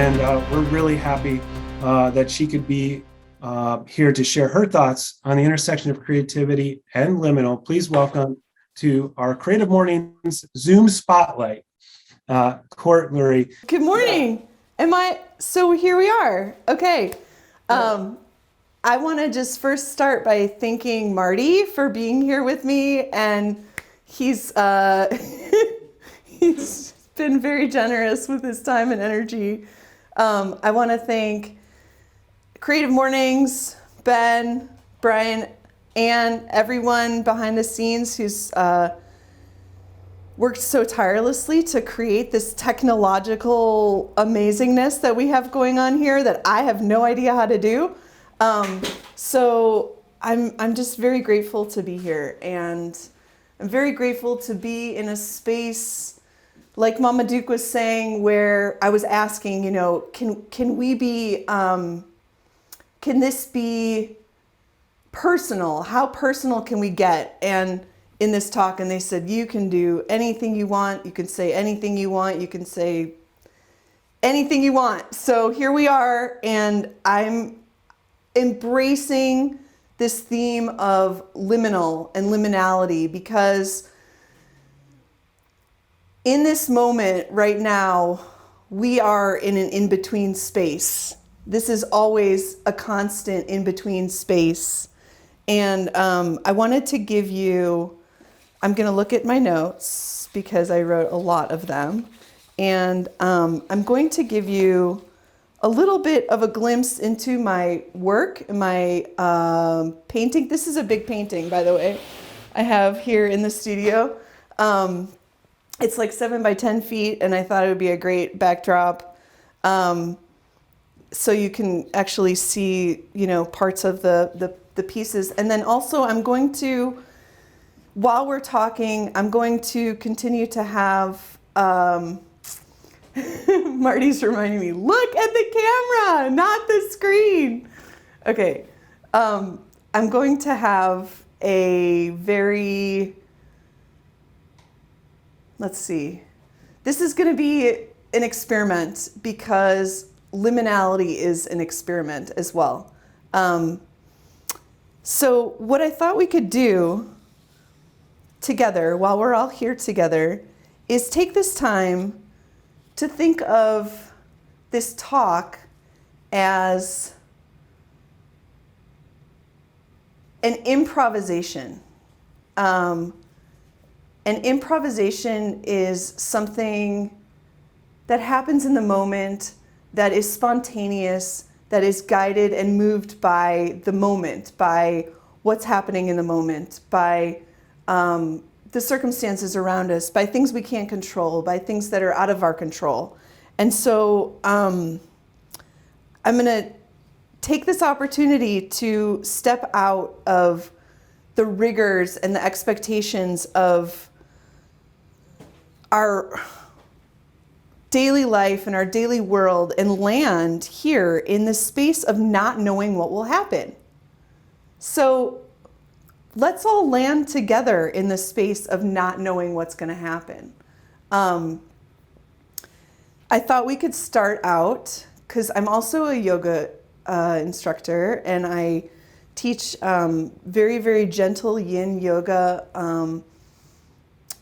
and we're really happy that she could be here to share her thoughts on the intersection of creativity and liminal. Please welcome to our Creative Mornings Zoom Spotlight, Lurie. Good morning. So here we are. Okay. I want to just first start by thanking Marty for being here with me, and he's he's been very generous with his time and energy. I want to thank Creative Mornings, Ben, Brian, and everyone behind the scenes who's worked so tirelessly to create this technological amazingness that we have going on here that I have no idea how to do. So I'm just very grateful to be here, and I'm very grateful to be in a space like Mama Duke was saying, where I was asking, can we be, can this be personal? How personal can we get? And in this talk, and they said, you can do anything you want. You can say anything you want. You can say anything you want. So here we are, and I'm embracing this theme of liminal and liminality, because in this moment right now, we are in an in-between space. This is always a constant in-between space. And I wanted to give you, I'm going to look at my notes because I wrote a lot of them. And I'm going to give you a little bit of a glimpse into my work, my painting. This is a big painting, by the way, I have here in the studio. It's like 7 by 10 feet, and I thought it would be a great backdrop. So you can actually see, parts of the pieces. And then also I'm going to, while we're talking, I'm going to continue to have, Marty's reminding me, look at the camera, not the screen. Okay. I'm going to have a very, let's see. This is going to be an experiment, because liminality is an experiment as well. So what I thought we could do together, while we're all here together, is take this time to think of this talk as an improvisation. An improvisation is something that happens in the moment, that is spontaneous, that is guided and moved by the moment, by what's happening in the moment, by the circumstances around us, by things we can't control, by things that are out of our control. And so I'm going to take this opportunity to step out of the rigors and the expectations of our daily life and our daily world, and land here in the space of not knowing what will happen. So let's all land together in the space of not knowing what's going to happen. I thought we could start out, because I'm also a yoga instructor, and I teach very, very gentle yin yoga,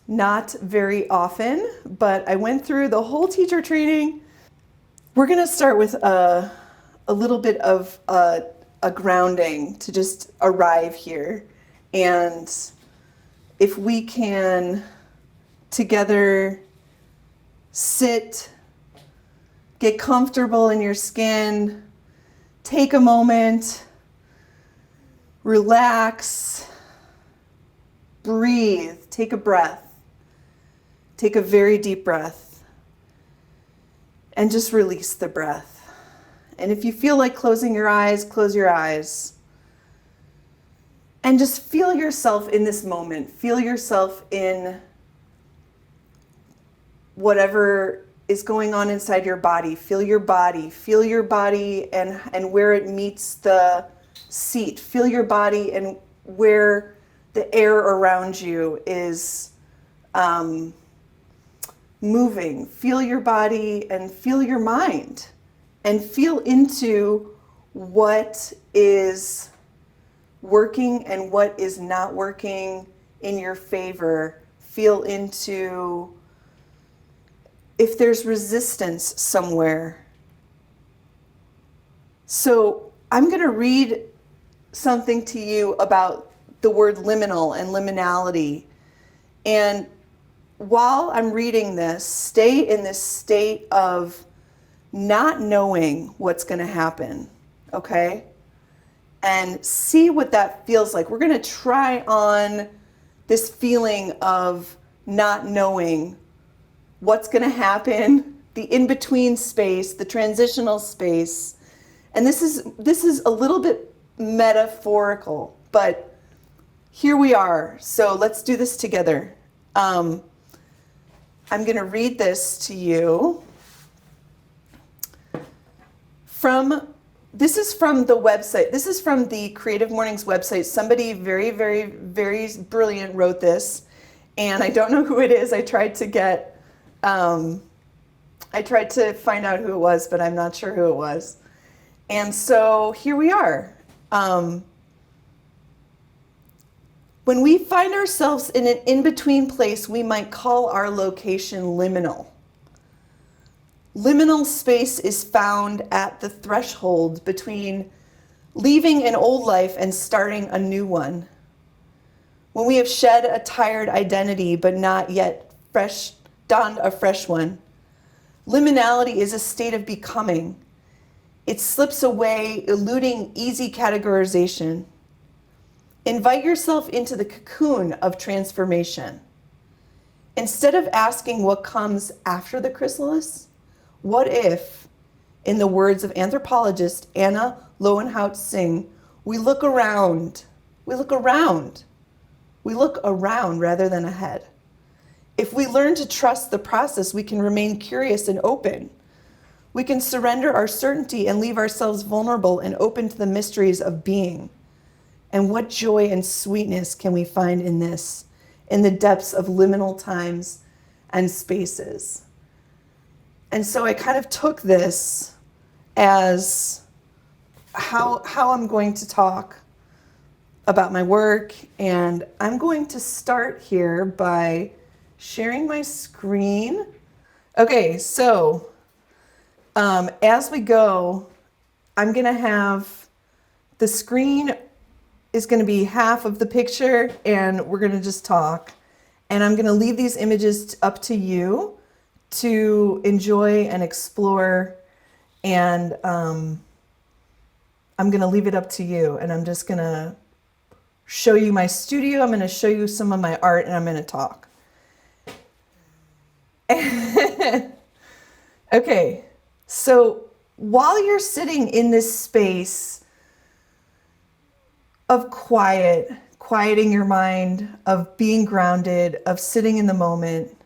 not very often, but I went through the whole teacher training. We're going to start with a little bit of a grounding to just arrive here. And if we can together sit, get comfortable in your skin, take a moment, relax, breathe, take a breath. Take a very deep breath and just release the breath. And if you feel like closing your eyes, close your eyes. And just feel yourself in this moment. Feel yourself in whatever is going on inside your body. Feel your body. Feel your body and where it meets the seat. Feel your body and where the air around you is moving. Feel your body and feel your mind. and feel into what is working and what is not working in your favor. Feel into if there's resistance somewhere. So I'm going to read something to you about the word liminal and liminality. And while I'm reading this, stay in this state of not knowing what's going to happen, okay? And see what that feels like. We're going to try on this feeling of not knowing what's going to happen, the in-between space, the transitional space. And this is a little bit metaphorical, but here we are. So let's do this together. I'm going to read this to you this is from the website. This is from the Creative Mornings website. Somebody very, very, very brilliant wrote this, and I don't know who it is. I tried to find out who it was, but I'm not sure who it was. And so here we are. When we find ourselves in an in-between place, we might call our location liminal. Liminal space is found at the threshold between leaving an old life and starting a new one. When we have shed a tired identity but not yet donned a fresh one. Liminality is a state of becoming. It slips away, eluding easy categorization. Invite yourself into the cocoon of transformation. Instead of asking what comes after the chrysalis, what if, in the words of anthropologist Anna Lowenhout-Singh, we look around rather than ahead. If we learn to trust the process, we can remain curious and open. We can surrender our certainty and leave ourselves vulnerable and open to the mysteries of being. And what joy and sweetness can we find in this, in the depths of liminal times and spaces? And so I kind of took this as how I'm going to talk about my work. And I'm going to start here by sharing my screen. Okay, so as we go, I'm going to have the screen is going to be half of the picture, and we're going to just talk. And I'm going to leave these images up to you to enjoy and explore. And I'm going to leave it up to you. And I'm just going to show you my studio. I'm going to show you some of my art, and I'm going to talk. Okay, so while you're sitting in this space of quieting your mind, of being grounded, of sitting in the moment,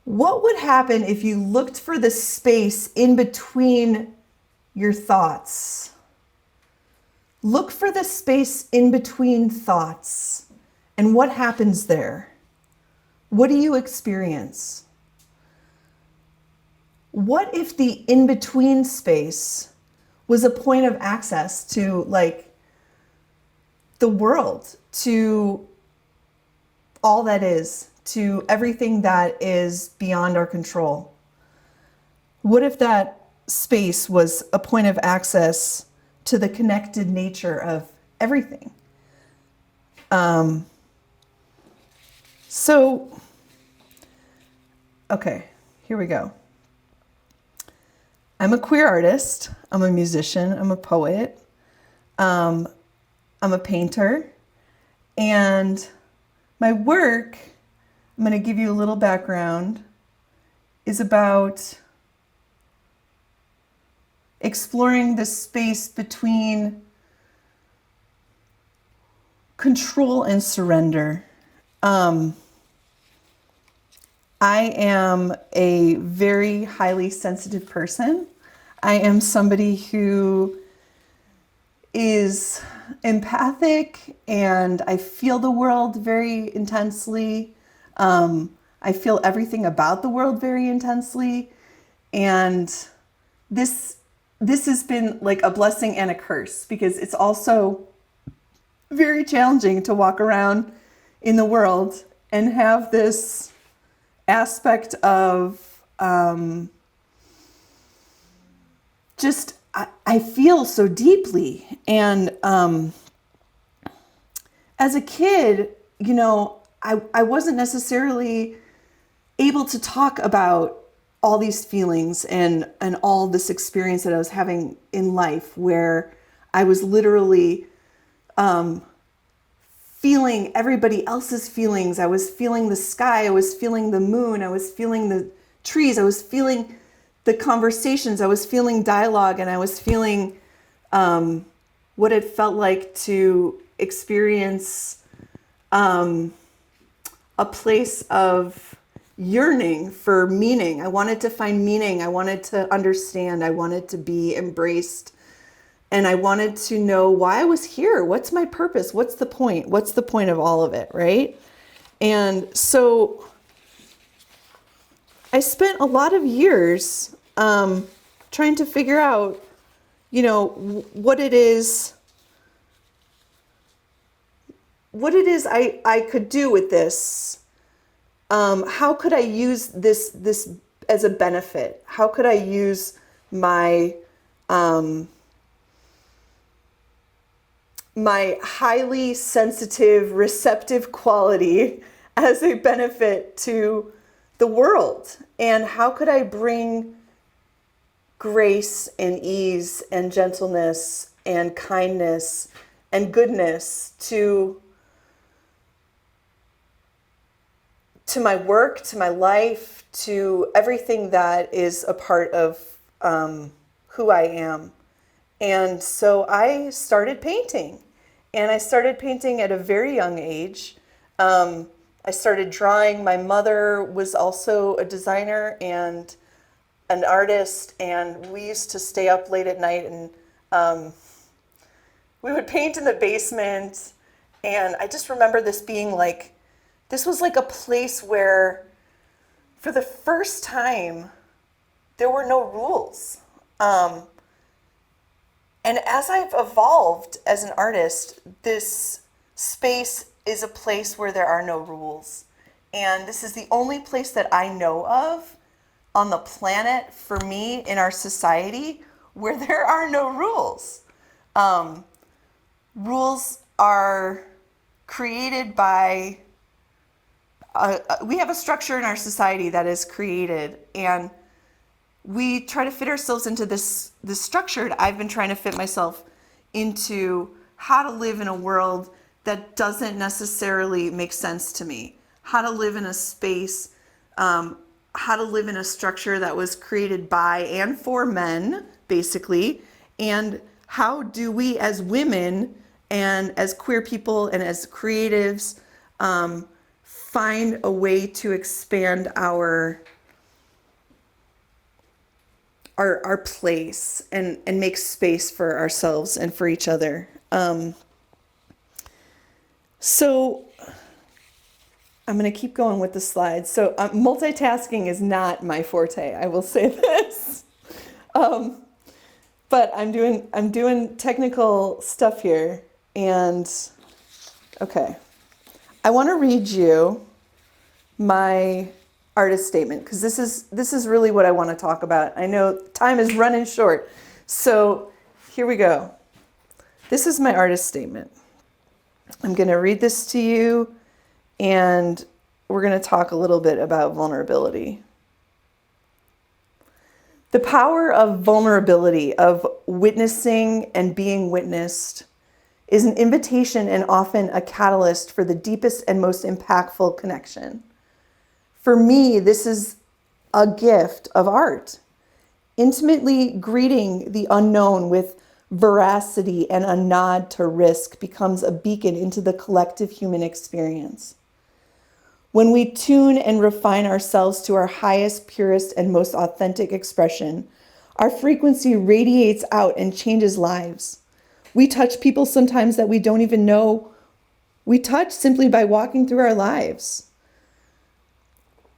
what would happen if you looked for the space in between your thoughts? Look for the space in between thoughts. And what happens there? What do you experience? What if the in-between space was a point of access to like the world, to all that is, to everything that is beyond our control? What if that space was a point of access to the connected nature of everything? Okay, here we go. I'm a queer artist. I'm a musician. I'm a poet. I'm a painter. And my work, I'm going to give you a little background, is about exploring the space between control and surrender. I am a very highly sensitive person. I am somebody who is empathic, and I feel the world very intensely. I feel everything about the world very intensely. And this has been like a blessing and a curse, because it's also very challenging to walk around in the world and have this aspect of just I feel so deeply. And as a kid, I wasn't necessarily able to talk about all these feelings and all this experience that I was having in life, where I was literally feeling everybody else's feelings. I was feeling the sky. I was feeling the moon. I was feeling the trees. I was feeling the conversations. I was feeling dialogue, and I was feeling what it felt like to experience a place of yearning for meaning. I wanted to find meaning. I wanted to understand. I wanted to be embraced. And I wanted to know why I was here. What's my purpose? What's the point? What's the point of all of it, right? And so I spent a lot of years trying to figure out, what it is I could do with this. How could I use this as a benefit? How could I use my my highly sensitive, receptive quality as a benefit to the world? And how could I bring grace and ease and gentleness and kindness and goodness to my work, to my life, to everything that is a part of who I am? And so I started painting. And I started painting at a very young age. I started drawing. My mother was also a designer and an artist, and we used to stay up late at night, and we would paint in the basement. And I just remember this being like, this was like a place where, for the first time, there were no rules. And as I've evolved as an artist, this space is a place where there are no rules. And this is the only place that I know of on the planet, for me, in our society, where there are no rules. Rules are created by, we have a structure in our society that is created, and we try to fit ourselves into this structure. I've been trying to fit myself into how to live in a world that doesn't necessarily make sense to me. How to live in a space, how to live in a structure that was created by and for men, basically. And how do we as women and as queer people and as creatives find a way to expand our place and make space for ourselves and for each other. So I'm going to keep going with the slides. So multitasking is not my forte, I will say this. But I'm doing technical stuff here, and okay. I want to read you my artist statement, because this is really what I want to talk about. I know time is running short. So here we go. This is my artist statement. I'm going to read this to you, and we're going to talk a little bit about vulnerability. The power of vulnerability, of witnessing and being witnessed, is an invitation and often a catalyst for the deepest and most impactful connection. For me, this is a gift of art. Intimately greeting the unknown with veracity and a nod to risk becomes a beacon into the collective human experience. When we tune and refine ourselves to our highest, purest, and most authentic expression, our frequency radiates out and changes lives. We touch people sometimes that we don't even know we touch simply by walking through our lives.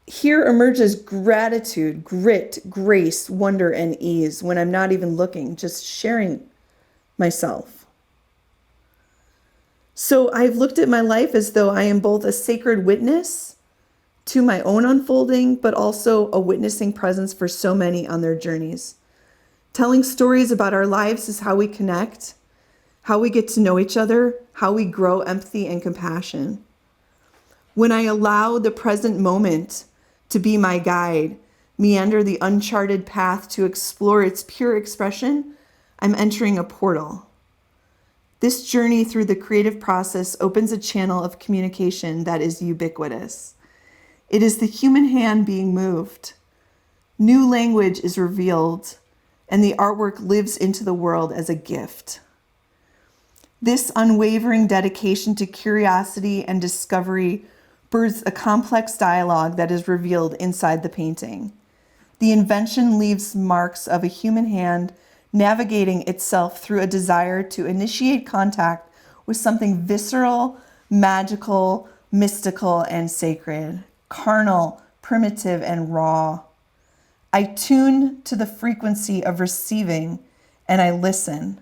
here emerges gratitude, grit, grace, wonder, and ease when I'm not even looking, just sharing myself. So I've looked at my life as though I am both a sacred witness to my own unfolding, but also a witnessing presence for so many on their journeys. Telling stories about our lives is how we connect, how we get to know each other, how we grow empathy and compassion. When I allow the present moment to be my guide, meander the uncharted path to explore its pure expression, I'm entering a portal. This journey through the creative process opens a channel of communication that is ubiquitous. It is the human hand being moved. New language is revealed, and the artwork lives into the world as a gift. This unwavering dedication to curiosity and discovery births a complex dialogue that is revealed inside the painting. The invention leaves marks of a human hand navigating itself through a desire to initiate contact with something visceral, magical, mystical, and sacred, carnal, primitive, and raw. I tune to the frequency of receiving and I listen.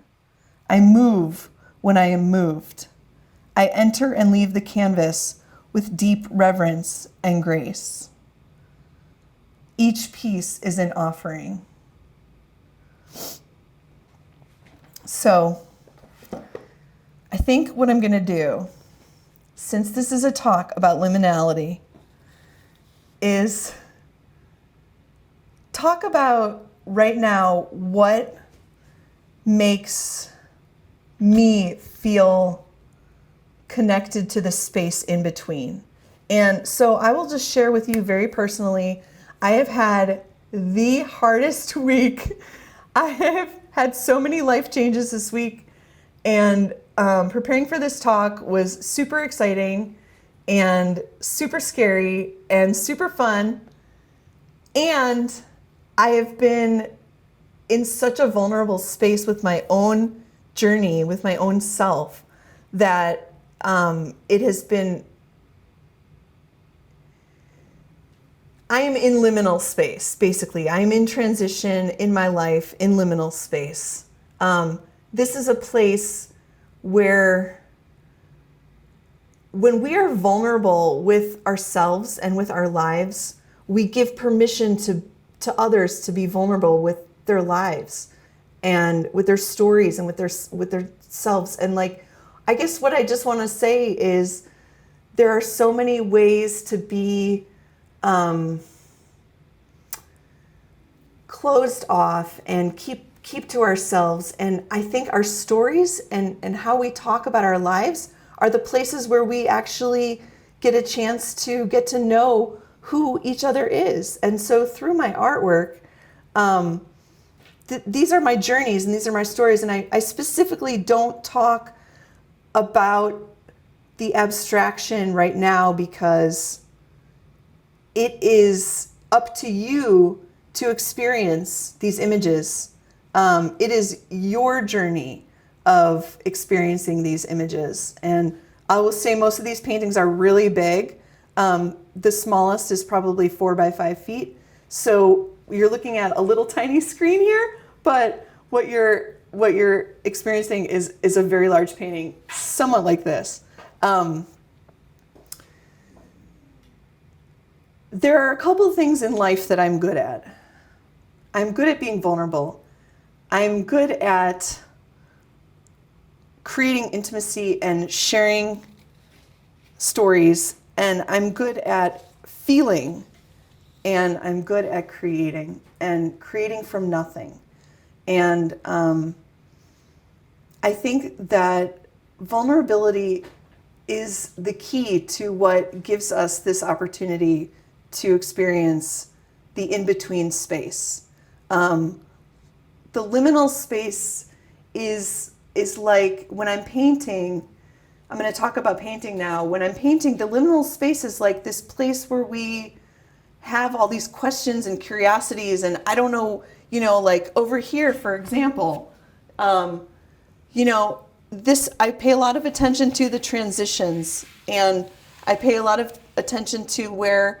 I move when I am moved. I enter and leave the canvas with deep reverence and grace. Each piece is an offering. So, I think what I'm going to do, since this is a talk about liminality, is talk about right now what makes me feel connected to the space in between. And so I will just share with you very personally, I have had the hardest week. I have had so many life changes this week, and preparing for this talk was super exciting and super scary and super fun. And I have been in such a vulnerable space with my own journey, with my own self, that it has been, I am in liminal space, basically. I am in transition in my life, in liminal space. This is a place where when we are vulnerable with ourselves and with our lives, we give permission to others to be vulnerable with their lives and with their stories and with their selves. And like, I guess what I just want to say is there are so many ways to be closed off and keep to ourselves. And I think our stories and how we talk about our lives are the places where we actually get a chance to get to know who each other is. And so through my artwork, these are my journeys and these are my stories. And I specifically don't talk about the abstraction right now because it is up to you to experience these images. It is your journey of experiencing these images. And I will say most of these paintings are really big. The smallest is probably 4 by 5 feet. So you're looking at a little tiny screen here, but what you're experiencing is a very large painting, somewhat like this. There are a couple of things in life that I'm good at. I'm good at being vulnerable. I'm good at creating intimacy and sharing stories, and I'm good at feeling, and I'm good at creating from nothing. And I think that vulnerability is the key to what gives us this opportunity to experience the in-between space. The liminal space is like when I'm painting, I'm going to talk about painting now. When I'm painting, the liminal space is like this place where we have all these questions and curiosities, and I don't know, like over here, for example, I pay a lot of attention to the transitions, and I pay a lot of attention to where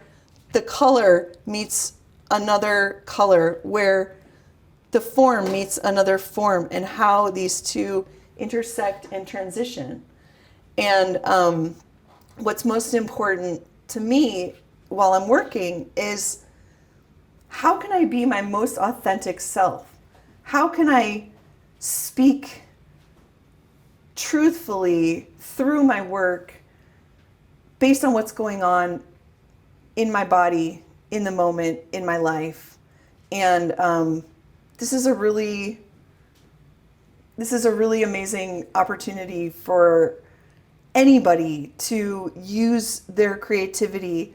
the color meets another color, where the form meets another form, and how these two intersect and transition. And what's most important to me while I'm working is, how can I be my most authentic self? How can I speak truthfully through my work based on what's going on in my body, in the moment, in my life? And this is a really amazing opportunity for anybody to use their creativity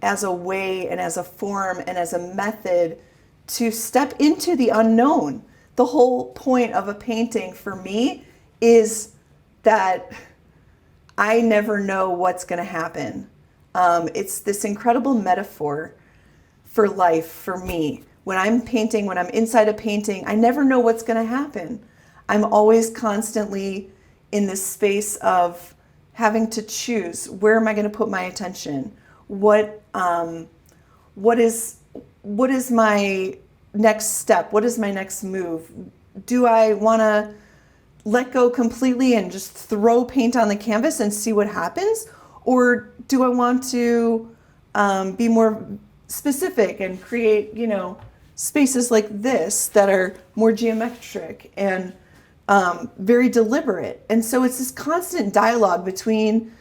as a way and as a form and as a method to step into the unknown. The whole point of a painting for me is that I never know what's going to happen. It's this incredible metaphor for life for me. When I'm painting, when I'm inside a painting, I never know what's going to happen. I'm always constantly in this space of having to choose, where am I going to put my attention? What is my next step? What is my next move? Do I want to let go completely and just throw paint on the canvas and see what happens? Or do I want to be more specific and create, spaces like this that are more geometric and very deliberate? And so it's this constant dialogue between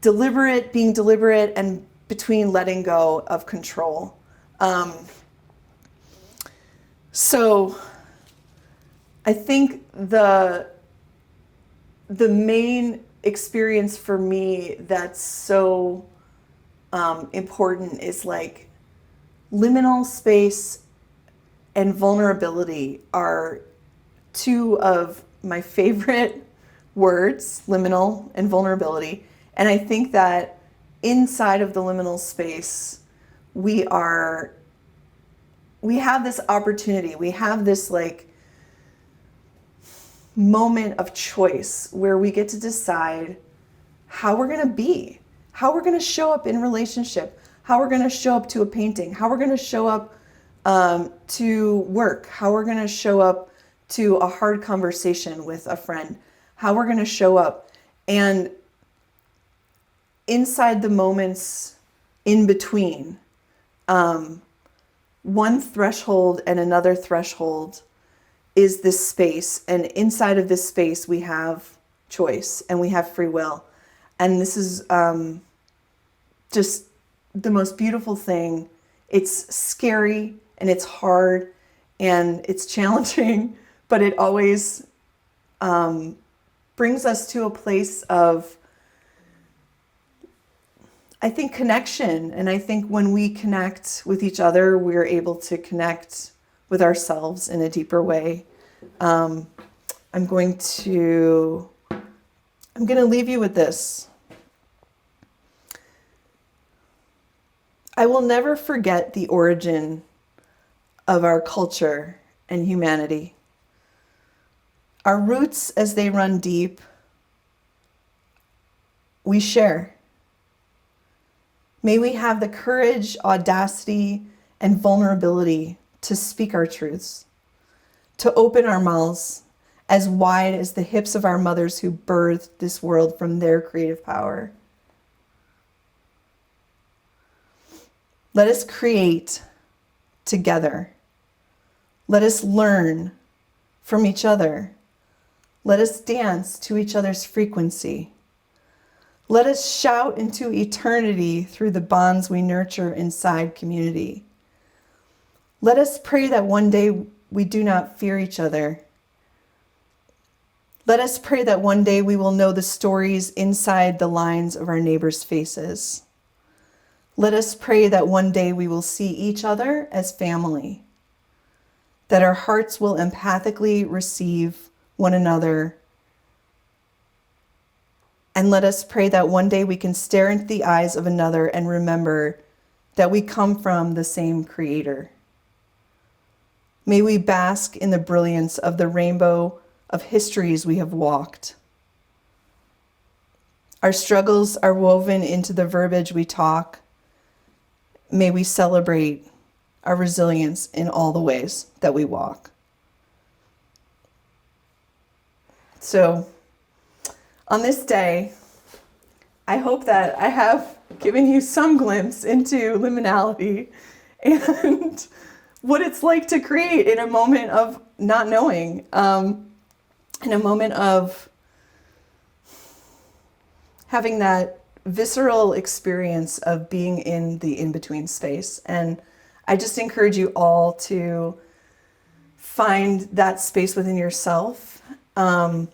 being deliberate, and between letting go of control. So I think the main experience for me that's so important is like liminal space and vulnerability are two of my favorite words, liminal and vulnerability. And I think that inside of the liminal space, we have this opportunity, we have this like moment of choice where we get to decide how we're going to be, how we're going to show up in relationship, how we're going to show up to a painting, how we're going to show up to work, how we're going to show up to a hard conversation with a friend, how we're going to show up. And inside the moments in between, one threshold and another threshold is this space. And inside of this space, we have choice and we have free will. And this is just the most beautiful thing. It's scary and it's hard and it's challenging, but it always brings us to a place of, I think, connection. And I think when we connect with each other, we're able to connect with ourselves in a deeper way. I'm going to leave you with this. I will never forget the origin of our culture and humanity. Our roots, as they run deep, we share. May we have the courage, audacity, and vulnerability to speak our truths, to open our mouths as wide as the hips of our mothers who birthed this world from their creative power. Let us create together. Let us learn from each other. Let us dance to each other's frequency. Let us shout into eternity through the bonds we nurture inside community. Let us pray that one day we do not fear each other. Let us pray that one day we will know the stories inside the lines of our neighbors' faces. Let us pray that one day we will see each other as family, that our hearts will empathically receive one another. And let us pray that one day we can stare into the eyes of another and remember that we come from the same Creator. May we bask in the brilliance of the rainbow of histories we have walked. Our struggles are woven into the verbiage we talk. may we celebrate our resilience in all the ways that we walk. So on this day, I hope that I have given you some glimpse into liminality and what it's like to create in a moment of not knowing, in a moment of having that visceral experience of being in the in-between space. And I just encourage you all to find that space within yourself, and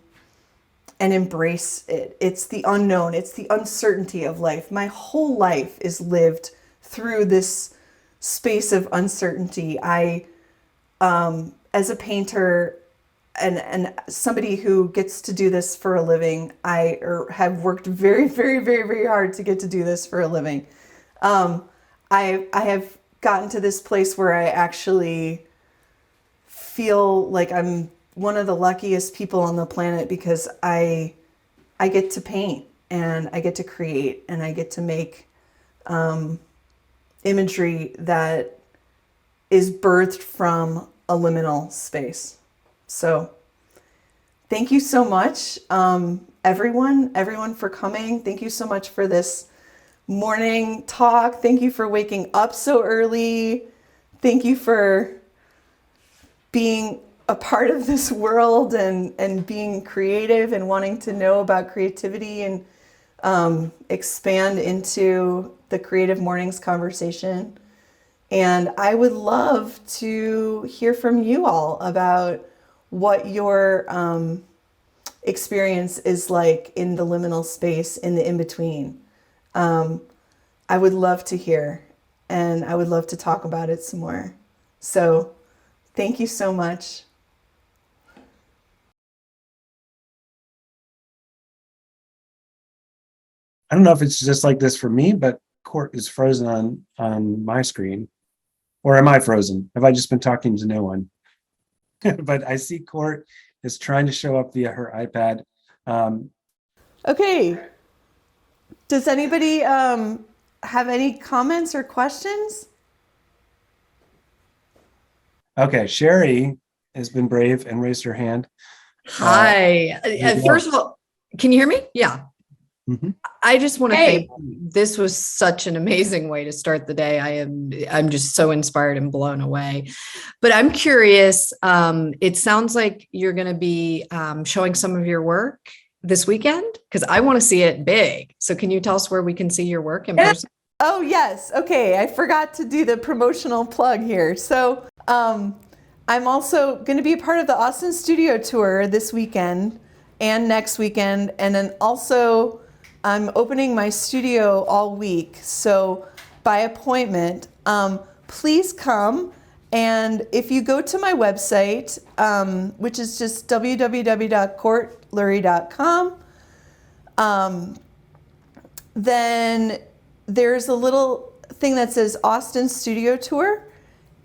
embrace it. It's the unknown. It's the uncertainty of life. My whole life is lived through this space of uncertainty. As a painter and somebody who gets to do this for a living, have worked very, very, very, very hard to get to do this for a living. I have gotten to this place where I actually feel like I'm one of the luckiest people on the planet, because I get to paint and I get to create and I get to make imagery that is birthed from a liminal space. So thank you so much, everyone for coming. Thank you so much for this morning talk. Thank you for waking up so early. Thank you for being a part of this world and being creative and wanting to know about creativity and expand into the Creative Mornings conversation. And I would love to hear from you all about what your experience is like in the liminal space, in the in-between. I would love to hear, and I would love to talk about it some more. So thank you so much. I don't know if it's just like this for me, but Court is frozen on my screen. Or am I frozen? Have I just been talking to no one? But I see Court is trying to show up via her iPad. Okay. Does anybody have any comments or questions? Okay, Sherry has been brave and raised her hand. Hi. First of all, can you hear me? Yeah. Mhm. I just want to thank you. This was such an amazing way to start the day. I'm just so inspired and blown away. But I'm curious. It sounds like you're going to be showing some of your work this weekend, because I want to see it big. So can you tell us where we can see your work in person? Oh, yes. Okay. I forgot to do the promotional plug here. So I'm also going to be a part of the Austin Studio Tour this weekend and next weekend. And then also I'm opening my studio all week. So by appointment, please come. And if you go to my website, which is just www.courtlurie.com, then there's a little thing that says Austin Studio Tour.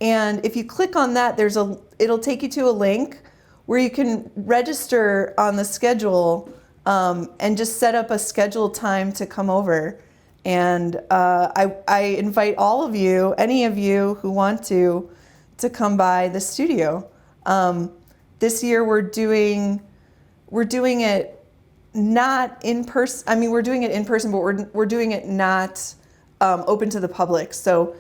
And if you click on that, it'll take you to a link where you can register on the schedule and just set up a scheduled time to come over. And I invite all of you, any of you who want to come by the studio. This year we're doing it not in person. I mean, we're doing it in person, but we're doing it not open to the public. So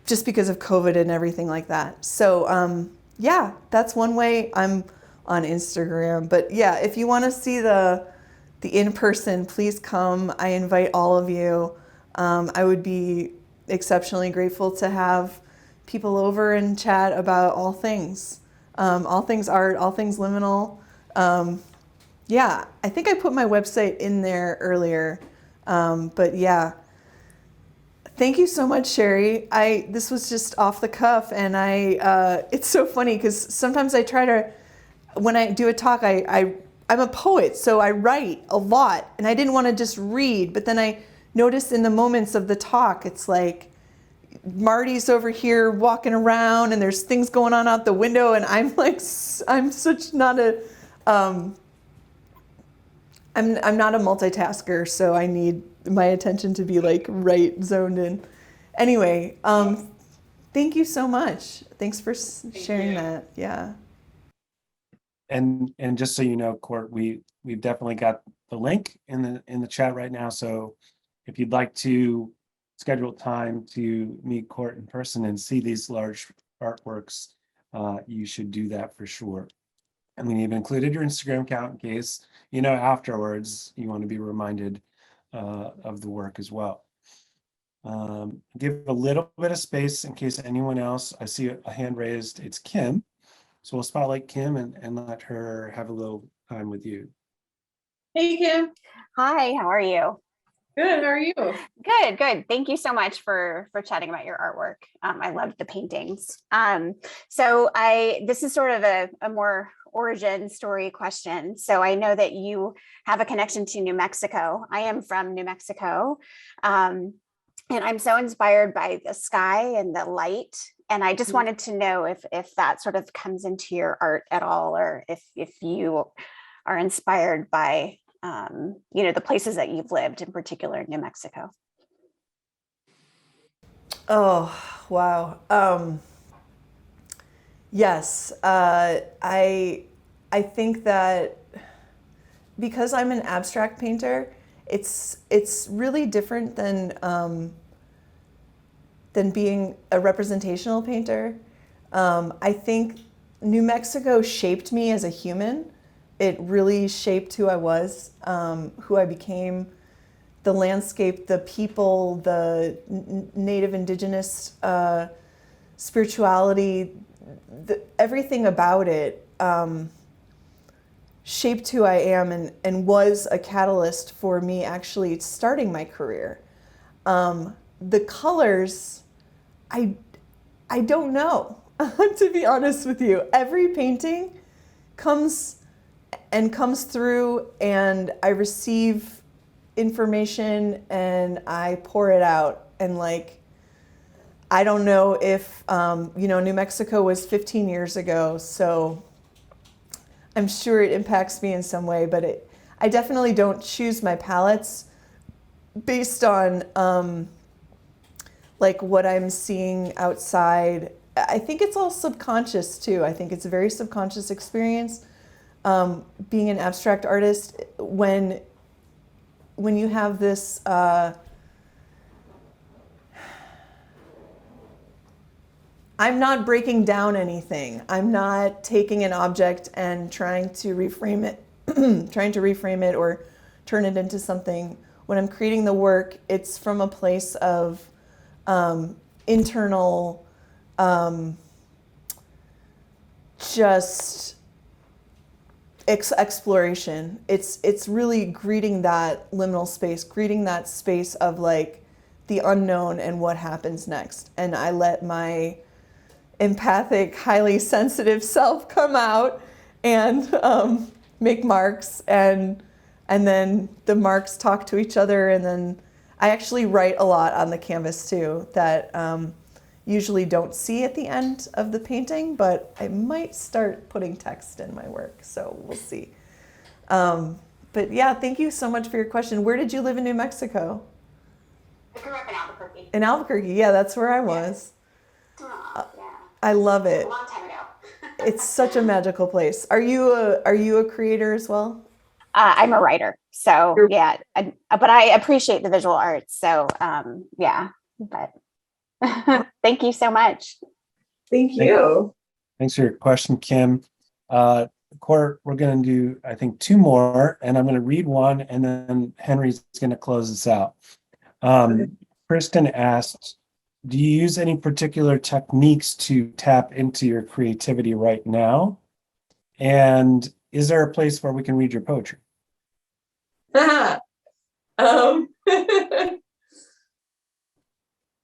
just because of COVID and everything like that. So yeah, that's one way. I'm on Instagram, but yeah, if you want to see the in-person, please come. I invite all of you. I would be exceptionally grateful to have people over and chat about all things art, all things liminal. Yeah, I think I put my website in there earlier, but yeah. Thank you so much, Sherry. This was just off the cuff, and it's so funny because sometimes I try to, when I do a talk, I'm a poet, so I write a lot, and I didn't want to just read, but then I noticed in the moments of the talk, it's like Marty's over here walking around, and there's things going on out the window, and I'm like, I'm such not a, I'm not a multitasker, so I need my attention to be like right zoned in. Anyway, thank you so much. Thanks for sharing that. Yeah. And just so you know, Court, we've definitely got the link in the chat right now. So if you'd like to schedule time to meet Court in person and see these large artworks, you should do that for sure. And we've included your Instagram account in case, afterwards you want to be reminded of the work as well. Give a little bit of space in case anyone else, I see a hand raised, it's Kim. So we'll spotlight Kim and let her have a little time with you. Hey, Kim. Hi, how are you? Good. How are you? Good, good. Thank you so much for chatting about your artwork. I loved the paintings. This is sort of a more origin story question. So I know that you have a connection to New Mexico. I am from New Mexico. And I'm so inspired by the sky and the light. And I just wanted to know if that sort of comes into your art at all, or if you are inspired by the places that you've lived, in particular New Mexico. Oh, wow. Yes, I think that because I'm an abstract painter, it's really different than being a representational painter. I think New Mexico shaped me as a human. It really shaped who I was, who I became, the landscape, the people, the native indigenous spirituality, everything about it shaped who I am and was a catalyst for me actually starting my career. The colors, I don't know, to be honest with you. Every painting comes through and I receive information and I pour it out. And I don't know if, New Mexico was 15 years ago, so I'm sure it impacts me in some way, but I definitely don't choose my palettes based on what I'm seeing outside. I think it's all subconscious too. I think it's a very subconscious experience. Being an abstract artist, when you have this I'm not breaking down anything. I'm not taking an object and trying to reframe it or turn it into something. When I'm creating the work, it's from a place of internal just exploration. It's really greeting that liminal space, greeting that space of the unknown and what happens next. And I let my empathic, highly sensitive self come out and make marks, and then the marks talk to each other, and then I actually write a lot on the canvas too that usually don't see at the end of the painting, but I might start putting text in my work, so we'll see. But yeah, thank you so much for your question. Where did you live in New Mexico? I grew up in Albuquerque. In Albuquerque, yeah, that's where I was. Oh, yeah. I love it. A long time ago. It's such a magical place. Are you a creator as well? I'm a writer, so yeah, but I appreciate the visual arts. So yeah, but thank you so much. Thank you. Thanks for your question, Kim. Court, we're going to do, I think, two more, and I'm going to read one, and then Henry's going to close us out. Kristen asked, do you use any particular techniques to tap into your creativity right now? And is there a place where we can read your poetry?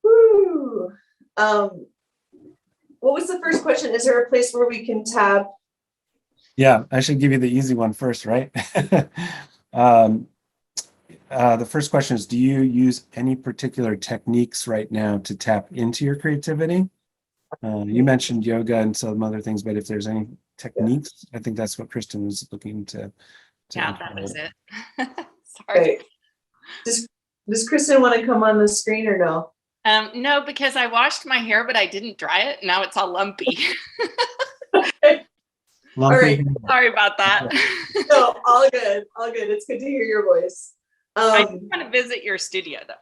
Woo. What was the first question? Is there a place where we can tap? Yeah, I should give you the easy one first, right? The first question is, do you use any particular techniques right now to tap into your creativity? You mentioned yoga and some other things, but if there's any techniques, I think that's what Kristen was looking to Yeah, that was it. Sorry. Okay. Does Kristen want to come on the screen or no? No, because I washed my hair, but I didn't dry it. Now it's all lumpy. Lumpy. All right. Sorry about that. No, all good. All good. It's good to hear your voice. I do want to visit your studio though.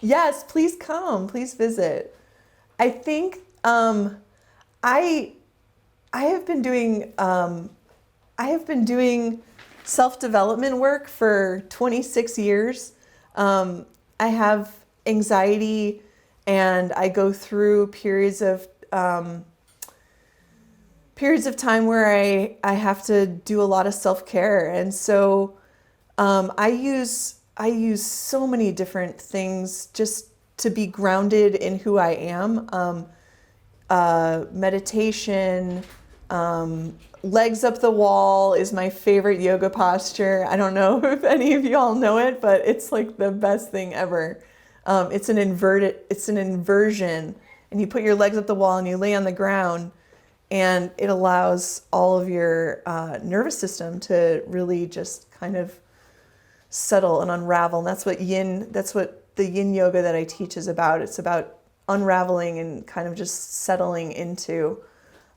Yes, please come. Please visit. I think I have been doing self-development work for 26 years. I have anxiety, and I go through periods of time where I have to do a lot of self-care, and so I use so many different things just to be grounded in who I am. Meditation, legs up the wall is my favorite yoga posture. I don't know if any of you all know it, but it's like the best thing ever. It's an inversion, and you put your legs up the wall and you lay on the ground, and it allows all of your nervous system to really just kind of settle and unravel. And that's what the yin yoga that I teach is about. It's about unraveling and kind of just settling into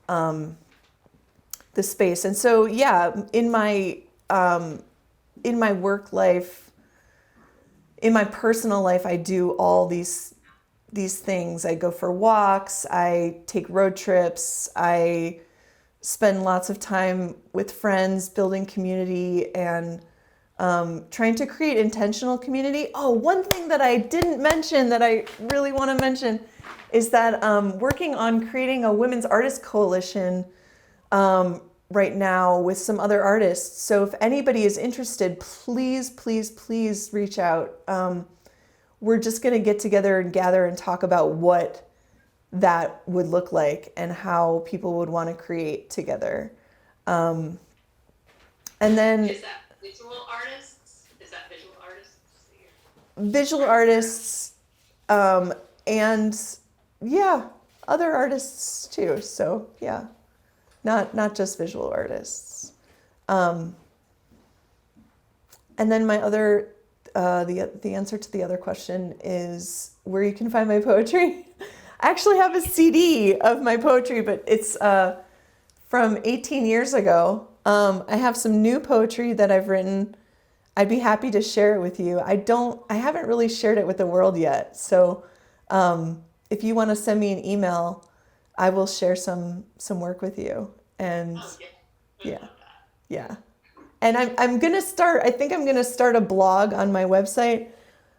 the space. And so, yeah, in my work life, in my personal life, I do all these things. I go for walks, I take road trips, I spend lots of time with friends, building community, and trying to create intentional community. Oh, one thing that I didn't mention that I really want to mention is that working on creating a women's artist coalition right now with some other artists. So if anybody is interested, please, please, please reach out. We're just going to get together and gather and talk about what that would look like and how people would want to create together. And then Is that visual artists? Is that visual artists? visual artists, and yeah, other artists too. So yeah, not just visual artists. And then my other, the answer to the other question is where you can find my poetry. I actually have a CD of my poetry, but it's from 18 years ago. I have some new poetry that I've written. I'd be happy to share it with you. I haven't really shared it with the world yet. So if you want to send me an email, I will share some work with you. And yeah. And I'm going to start, I think I'm going to start a blog on my website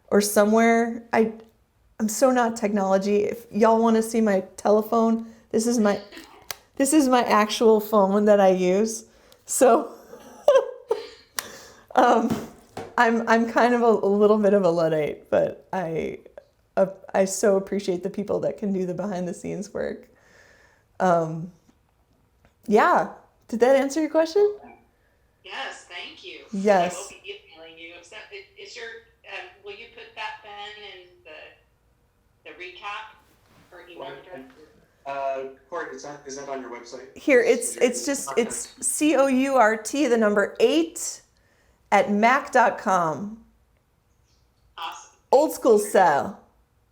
or somewhere. I'm so not technology. If y'all want to see my telephone, this is my actual phone that I use. So I'm kind of a little bit of a Luddite, but I so appreciate the people that can do the behind the scenes work. Yeah. Did that answer your question? Yes, thank you. Yes. I will be emailing you. Is your will you put that then in the recap or email address? Court, is that on your website? Here, it's COURT, the number 8 at mac.com. Awesome. Old school style.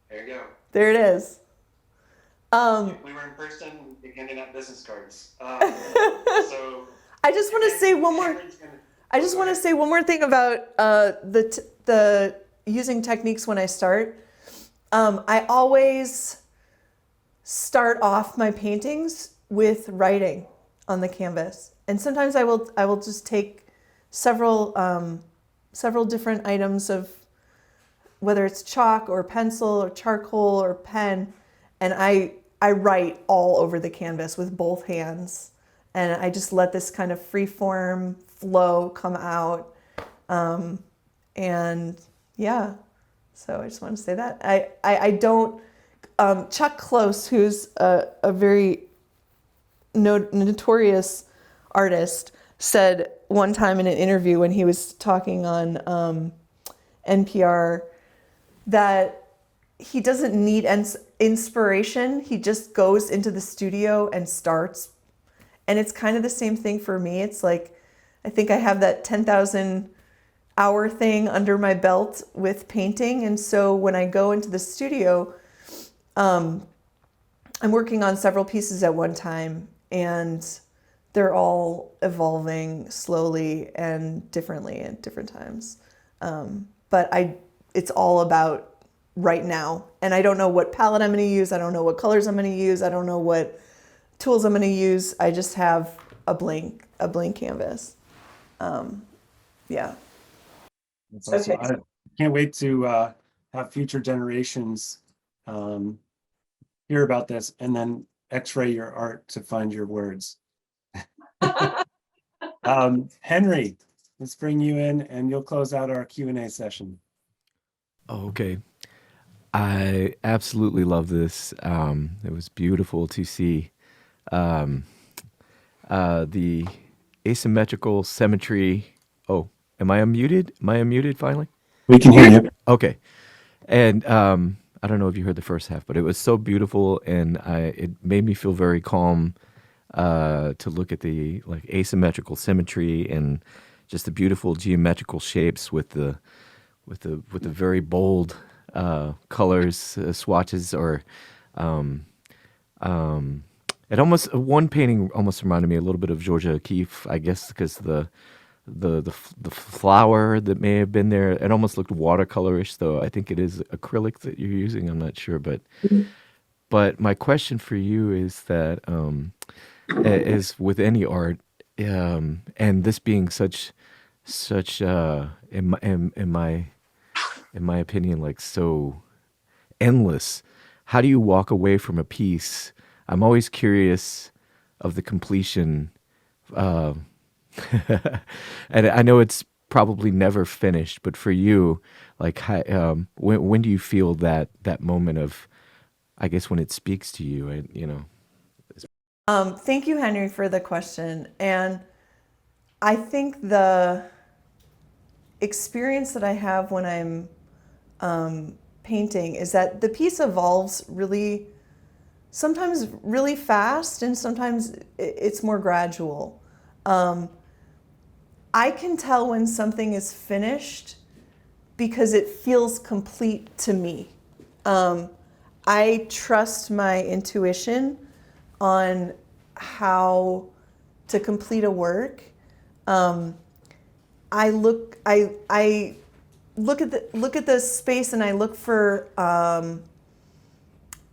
There you go. There it is. We were in person handing out business cards. So I just want to say one more thing about the using techniques when I start. I always start off my paintings with writing on the canvas, and sometimes I will just take several different items of whether it's chalk or pencil or charcoal or pen, and I write all over the canvas with both hands, and I just let this kind of free form flow come out, and yeah. So I just want to say that I don't. Chuck Close, who's a very notorious artist, said one time in an interview when he was talking on NPR that he doesn't need inspiration. He just goes into the studio and starts. And it's kind of the same thing for me. It's like, I think I have that 10,000 hour thing under my belt with painting. And so when I go into the studio, I'm working on several pieces at one time, and they're all evolving slowly and differently at different times. But it's all about right now. And I don't know what palette I'm going to use. I don't know what colors I'm going to use. I don't know what tools I'm going to use. I just have a blank canvas. Yeah. That's awesome. Okay. I can't wait to have future generations hear about this and then x-ray your art to find your words. Henry, let's bring you in and you'll close out our Q&A session. Oh, okay. I absolutely love this. It was beautiful to see the asymmetrical symmetry. Oh, am I unmuted? Am I unmuted finally? We can hear you. Okay. And I don't know if you heard the first half, but it was so beautiful, and it made me feel very calm to look at the like asymmetrical symmetry and just the beautiful geometrical shapes with the very bold colors, swatches, or it almost one painting almost reminded me a little bit of Georgia O'Keeffe, I guess, because the flower that may have been there, it almost looked watercolorish, though I think it is acrylic that you're using. I'm not sure, but my question for you is that as with any art, and this being such in my opinion, like so endless, how do you walk away from a piece? I'm always curious of the completion. And I know it's probably never finished, but for you, like, when do you feel that moment of, I guess, when it speaks to you, and Thank you, Henry, for the question. And I think the experience that I have when I'm painting is that the piece evolves sometimes really fast, and sometimes it's more gradual. I can tell when something is finished because it feels complete to me. I trust my intuition on how to complete a work. I look at the space, and I look for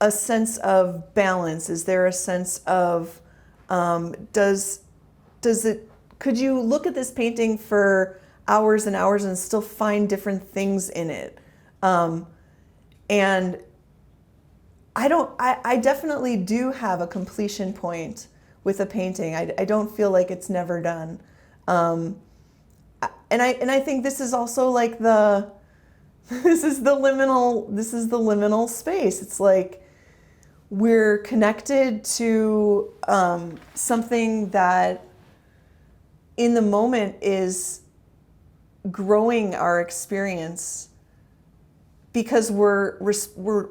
a sense of balance. Is there a sense of could you look at this painting for hours and hours and still find different things in it? And I definitely do have a completion point with a painting. I don't feel like it's never done. And I think this is also like this is the liminal space. It's like we're connected to something that in the moment is growing our experience, because we're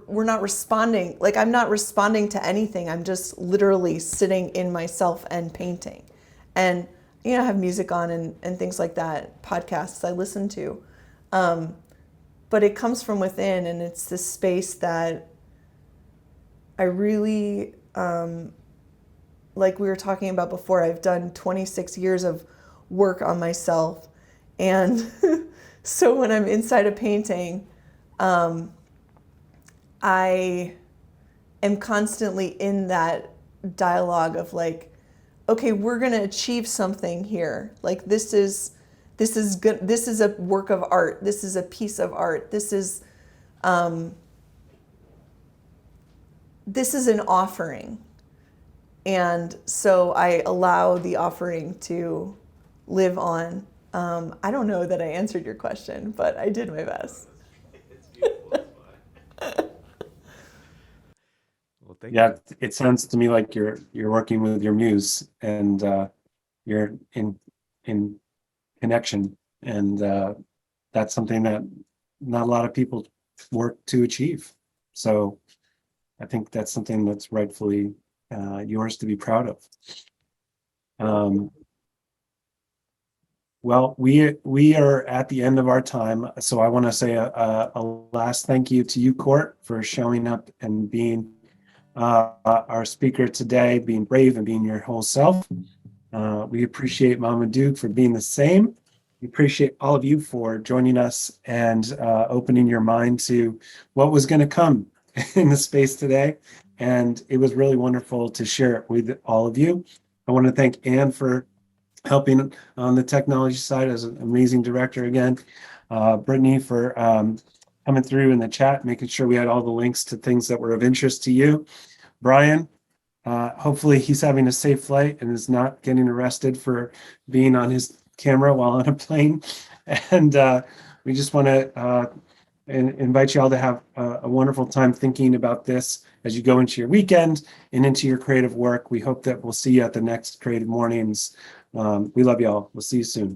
not responding. Like, I'm not responding to anything. I'm just literally sitting in myself and painting. And I have music on and things like that, podcasts I listen to. But it comes from within, and it's this space that I really, like we were talking about before, I've done 26 years of work on myself. And so when I'm inside a painting, I am constantly in that dialogue of like, okay, we're going to achieve something here. Like, this is good. This is a work of art. This is a piece of art. This is an offering. And so I allow the offering to live on. I don't know that I answered your question, but I did my best. It's beautiful. Well, thank you. Yeah, it sounds to me like you're working with your muse, and you're in connection, and that's something that not a lot of people work to achieve. So I think that's something that's rightfully yours to be proud of. Well, we are at the end of our time, so I want to say a last thank you to you, Court, for showing up and being our speaker today, being brave and being your whole self. We appreciate Mama Duke for being the same. We appreciate all of you for joining us and opening your mind to what was going to come in the space today. And it was really wonderful to share it with all of you. I want to thank Anne for helping on the technology side as an amazing director again. Brittany for coming through in the chat, making sure we had all the links to things that were of interest to you. Brian, hopefully he's having a safe flight and is not getting arrested for being on his camera while on a plane. And we just want to invite you all to have a wonderful time thinking about this as you go into your weekend and into your creative work. We hope that we'll see you at the next Creative Mornings. We love you all. We'll see you soon.